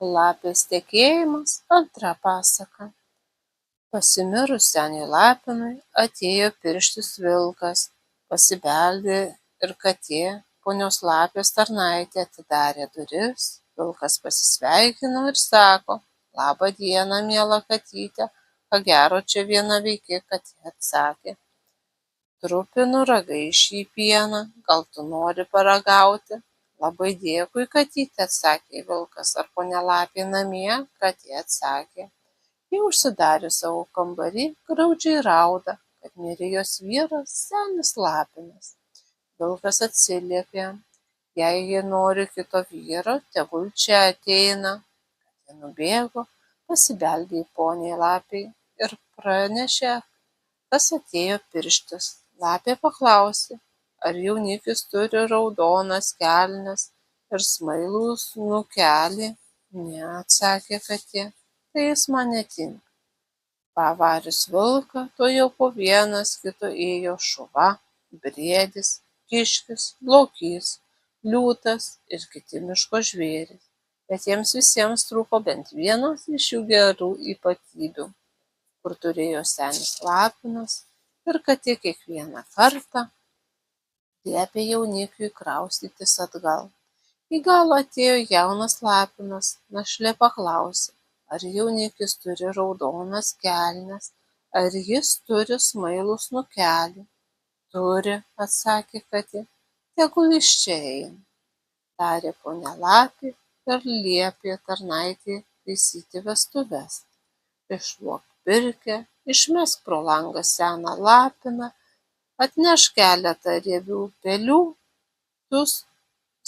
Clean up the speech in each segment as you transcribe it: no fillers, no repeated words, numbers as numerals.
Lapės tekėjimas antra pasaka. Pasimirus seniui Lapinui atėjo pirštis vilkas, pasibeldė ir katė, ponios Lapės tarnaitė, atidarė duris. Vilkas pasisveikino ir sako: "Labą dieną, miela katyte, ką gero čia viena veiki?" Katė atsakė: "Trupinu ragaišį pieną, gal tu nori paragauti?" "Labai dėkui, katyte," atsakė vilkas. "Ar ponia Lapė namie?" Katė atsakė: "Ji užsidarė savo kambarį, graudžiai rauda, kad mirė jos vyras, senis Lapinas." Vilkas atsiliepė: "Jei ji nori kito vyro, tegul čia ateina." Katė nubėgo, pasibeldė į poniai Lapei ir pranešė, kas atėjo pirštis. Lapė paklausė, ar jaunikis turi raudonas kelnes ir smailų snukelį. "Ne," atsakė katė, "tai jis man netinka." Pavarius vilką, tuojau po vienas kito ėjo šuva, briedis, kiškis, lokys, liūtas ir kiti miško žvėrys, bet jiems visiems trūko bent vienos iš jų gerų ypatybių, kur turėjo senis Lapinas, ir katė kiekvieną kartą liepė jaunikiui kraustytis atgal. Į galą atėjo jaunas Lapinas, našlė paklausė, ar jaunikis turi raudonas kelnes, ar jis turi smailų snukelį. "Turi," atsakė katė, "tegul iš čia eina." Tarė ponia Lapė ir liepė tarnaitei taisyti vestuves. "Iššluok pirkią, išmesk pro langą seną Lapiną, atnešk keletą riebių pelių, tu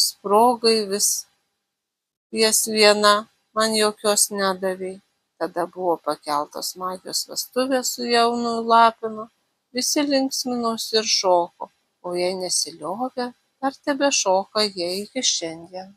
sprogai jas viena, man jokios nedavei." Tada buvo pakeltos smagios vestuvės su jaunu Lapinu, visi linksminosi ir šoko, o jei nesiliovė, dar tebešoka jie iki šiandien.